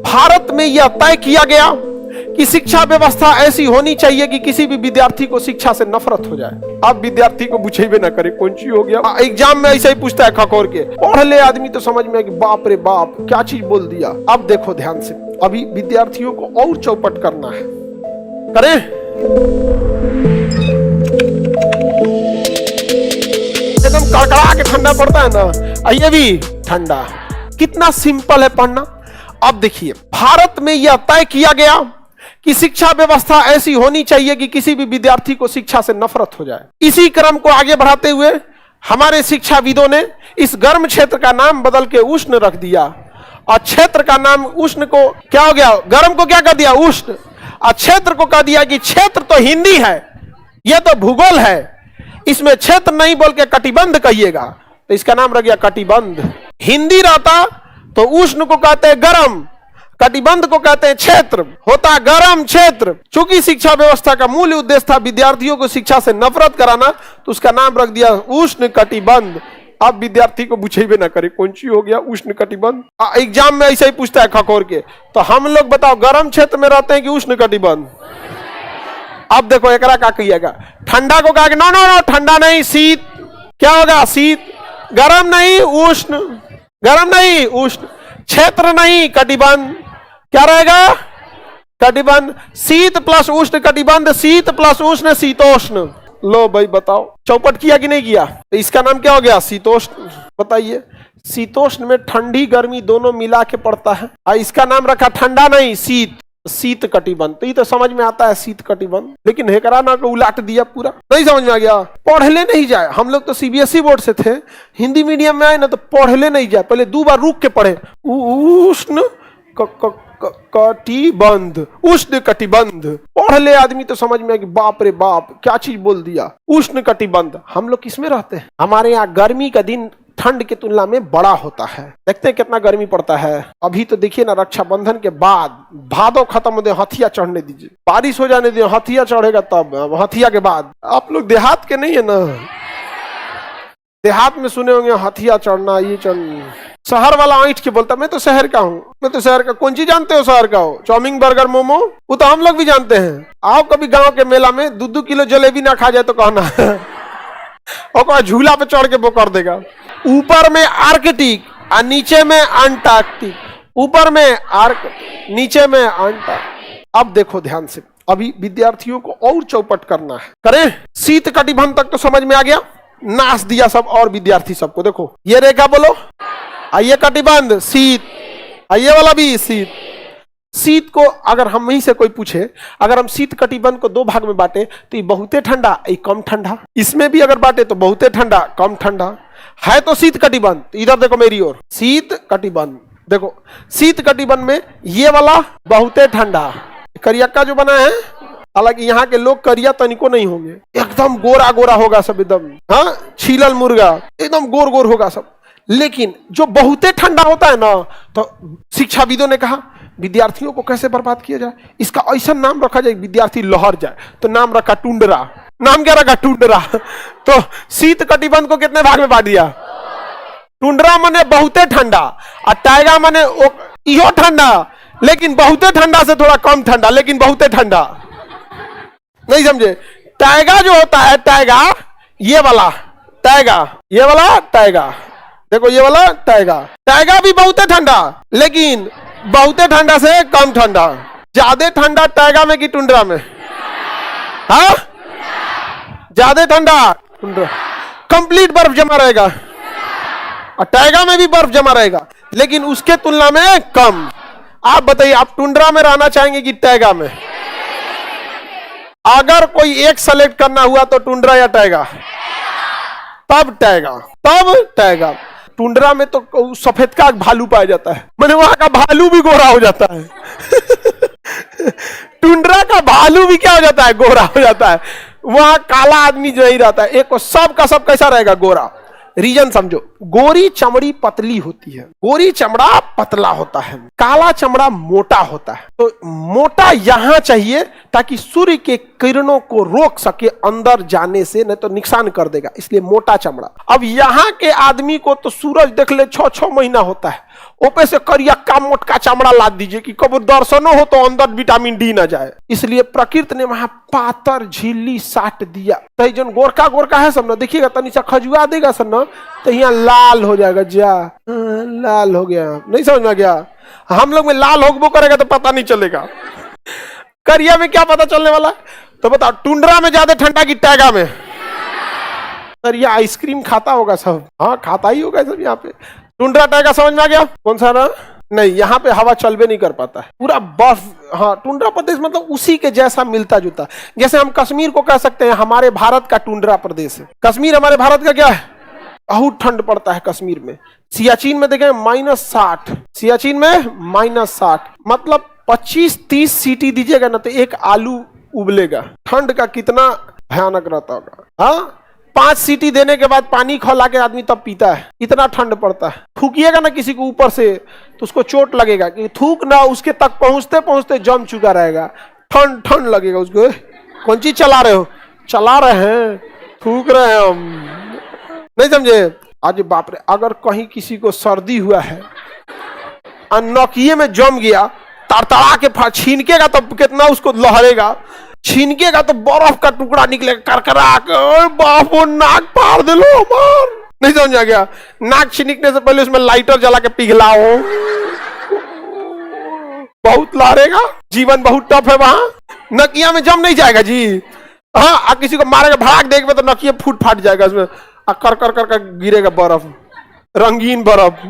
भारत में यह तय किया गया कि शिक्षा व्यवस्था ऐसी होनी चाहिए कि किसी भी विद्यार्थी को शिक्षा से नफरत हो जाए। अब विद्यार्थी को बुझेबे ना करे कौन चीज हो गया। एग्जाम में ऐसे ही पूछता है खखोर के, पढ़ ले आदमी तो समझ में कि बाप रे बाप क्या चीज बोल दिया। अब देखो ध्यान से, अभी विद्यार्थियों को और चौपट करना है, करें। एकदम कड़कड़ा के ठंडा पड़ता है ना, ये भी ठंडा। कितना सिंपल है पढ़ना। अब देखिए, भारत में यह तय किया गया कि शिक्षा व्यवस्था ऐसी होनी चाहिए कि किसी भी विद्यार्थी को शिक्षा से नफरत हो जाए। इसी क्रम को आगे बढ़ाते हुए हमारे शिक्षाविदों ने इस गर्म क्षेत्र का नाम बदल के उष्ण रख दिया, और क्षेत्र का नाम उष्ण को क्या हो गया, गर्म को क्या कर दिया, उष्ण, और क्षेत्र को कह दिया कि क्षेत्र तो हिंदी है, यह तो भूगोल है, इसमें क्षेत्र नहीं बोल के कटिबंध कहिएगा, तो इसका नाम रख गया कटिबंध। हिंदी रहता तो उष्ण को कहते हैं गर्म, कटिबंध को कहते हैं क्षेत्र, होता गर्म क्षेत्र। चूंकि शिक्षा व्यवस्था का मूल उद्देश्य था विद्यार्थियों को शिक्षा से नफरत कराना, तो उसका नाम रख दिया उष्ण कटिबंध। अब विद्यार्थी को बुझेबे ना करे कौन चीज हो गया उष्ण कटिबंध। एग्जाम में ऐसे ही पूछता है खखोर के, तो हम लोग बताओ गर्म क्षेत्र में रहते हैं कि उष्ण कटिबंध। अब देखो एकरा क्या कहिएगा, ठंडा को कहा नो नो नो ठंडा नहीं शीत, क्या होगा शीत, गर्म नहीं उष्ण, गर्म नहीं उष्ण, क्षेत्र नहीं कटिबंध, क्या रहेगा कटिबंध। शीत प्लस उष्ण कटिबंध, शीत प्लस उष्ण शीतोष्ण। लो भाई बताओ चौपट किया कि नहीं किया, तो इसका नाम क्या हो गया शीतोष्ण। बताइए, शीतोष्ण में ठंडी गर्मी दोनों मिला के पड़ता है, और इसका नाम रखा ठंडा नहीं शीत, शीत कटिबंध। तो ये तो समझ में आता है शीत कटिबंध, लेकिन हेकरा ना को उलाट दिया पूरा, नहीं समझ में आ गया। पढ़ले नहीं जाए, हम लोग तो सीबीएसई बोर्ड से थे, हिंदी मीडियम में आए ना तो पढ़ले नहीं जाए, पहले 2 बार रुक के पढ़े, उष्ण कटिबंध, उष्ण कटिबंध। पढ़ ले आदमी तो समझ में कि बाप रे बाप क्या चीज बोल दिया, उष्ण कटिबंध। हम लोग किसमें रहते हैं, हमारे यहाँ गर्मी का दिन ठंड की तुलना में बड़ा होता है। देखते हैं कितना गर्मी पड़ता है। अभी तो देखिए ना, रक्षाबंधन के बाद भादो खत्म हो दे, हथिया चढ़ने दीजिए, बारिश हो जाने दीजिए, हथिया चढ़ेगा तब, हथिया के बाद। आप लोग देहात के नहीं है ना, देहात में सुने होंगे हथिया चढ़ना, ये चढ़ना। शहर वाला ऐंठ के बोलता मैं तो शहर का हूँ, मैं तो शहर का। कौन चीज जानते हो शहर का हो, चाउमीन बर्गर मोमो, वो तो हम लोग भी जानते हैं। आओ कभी गांव के मेला में 2-2 किलो जलेबी ना खा जाए तो कहना और झूला पे चढ़ के वो कर देगा। ऊपर में आर्कटिक और नीचे में अंटार्कटिक, ऊपर में नीचे में अंटार्कटिक। अब देखो ध्यान से, अभी विद्यार्थियों को और चौपट करना है, करें। शीत कटिबंध तक तो समझ में आ गया, नाच दिया सब और विद्यार्थी सबको। देखो ये रेखा बोलो, आइए कटिबंध शीत, आइए वाला भी शीत। शीत को अगर हम ही से कोई पूछे, अगर हम शीत कटिबंध को 2 भाग में बांटे तो ये बहुते ठंडा, ये कम ठंडा। इसमें भी अगर बांटे तो बहुते ठंडा, कम ठंडा है, तो शीत कटिबंध। इधर देखो मेरी ओर, शीत कटिबंध। देखो शीत कटिबंध में ये वाला बहुते ठंडा, करियक्का जो बना है, हालांकि यहाँ के लोग करिया तनिको नहीं होंगे, एकदम गोरा गोरा होगा सब, एकदम हाँ छीलल मुर्गा, एकदम गोर गोर होगा सब। लेकिन जो बहुते ठंडा होता है ना, तो शिक्षाविदों ने कहा विद्यार्थियों को कैसे बर्बाद किया जाए, इसका ऐसा नाम रखा जाए विद्यार्थी लहर जाए, तो नाम रखा टुंडरा। नाम क्या रखा, टुंडरा। तो शीत कटिबंध को कितने भाग में बांट दिया, टुंडरा माने बहुते ठंडा, और टाइगा माने इहो ठंडा लेकिन बहुते ठंडा से थोड़ा कम ठंडा, लेकिन बहुते ठंडा। नहीं समझे, टाइगा जो होता है, टाइगा ये वाला टाइगा, ये वाला टाइगा, देखो ये वाला टाइगा, टाइगा भी बहुते ठंडा लेकिन बहुते ठंडा से कम ठंडा। ज्यादा ठंडा टाइगा में कि टुंड्रा में, हाँ ज्यादा ठंडा टुंड्रा, कंप्लीट बर्फ जमा रहेगा, और टाइगा में भी बर्फ जमा रहेगा लेकिन उसके तुलना में कम। आप बताइए, आप टुंड्रा में रहना चाहेंगे कि टाइगा में? अगर कोई एक सेलेक्ट करना हुआ तो टुंड्रा या टाइगा, तब टाइगा, तब टाइगा। टुंड्रा में तो सफेद का भालू पाया जाता है, मैंने वहां का भालू भी गोरा हो जाता है टुंड्रा का भालू भी क्या हो जाता है, गोरा हो जाता है। वहां काला आदमी जो ही रहता है, एक सब का सब कैसा रहेगा, गोरा। रीजन समझो, गोरी चमड़ी पतली होती है, गोरी चमड़ा पतला होता है, काला चमड़ा मोटा होता है। तो मोटा यहां चाहिए ताकि सूर्य के किरणों को रोक सके अंदर जाने से, नहीं तो नुकसान कर देगा, इसलिए मोटा चमड़ा। अब यहां के आदमी को तो सूरज देख ले 6-6 महीना होता है, ऊपर से करियक्का मोटका चमड़ा ला दीजिए कि कब दर्शनो हो तो अंदर विटामिन डी ना जाए, इसलिए प्रकृति ने वहां पातर झिल्ली साट दिया। तो जन गोरका गोरका है सब ना, देखिएगा तनी सा खजुआ देगा सब ना तो यहाँ लाल हो जाएगा, जा लाल हो गया, नहीं समझ में गया। हम लोग में लाल होगबो करेगा तो पता नहीं चलेगा, करिया में क्या पता चलने वाला। तो बताओ टुंड्रा में ज्यादा ठंडा की टैगा में? करिया आइसक्रीम खाता होगा सब, हाँ खाता ही होगा सब यहाँ पे। टुंड्रा टैगा समझ में आ गया कौन सा ना? नहीं, यहाँ पे हवा चलबे नहीं कर पाता है, पूरा बर्फ। हाँ, टुंड्रा प्रदेश मतलब उसी के जैसा मिलता जुलता, जैसे हम कश्मीर को कह सकते हैं हमारे भारत का टुंड्रा प्रदेश है। कश्मीर हमारे भारत का क्या है? बहुत ठंड पड़ता है कश्मीर में। सियाचिन में देखें -60, सियाचिन में -60, मतलब 25-30 सीटी दीजिएगा ना तो एक आलू उबलेगा। ठंड का कितना भयानक रहता होगा। हाँ, 5 सीटी देने के बाद पानी खौला के आदमी तब पीता है, इतना ठंड पड़ता है। थूकिएगा ना किसी को ऊपर से तो उसको चोट लगेगा, कि थूक ना उसके तक पहुंचते पहुंचते जम चुका रहेगा, ठंड ठंड लगेगा उसको। कौन चीज चला रहे हो? चला रहे हैं, थूक रहे हैं हम, नहीं समझे? आज बाप रे, अगर कहीं किसी को सर्दी हुआ है और नौकिये में जम गया, तड़तड़ा के छीनकेगा तो कितना उसको लहरेगा, छीनकेगा तो बर्फ का टुकड़ा निकलेगा करकरा के, बाप नाक फाड़ दे लो मार, नहीं समझ आ गया? नाक छिनकने से पहले उसमें लाइटर जला के पिघलाओ, बहुत लहरेगा, जीवन बहुत टफ है वहां। नकिया में जम नहीं जाएगा जी। हाँ, किसी को मारेगा भड़ाक देख तो नकिया फूट फाट जाएगा उसमें, कर कर कर गिरेगा बर्फ, रंगीन बर्फ।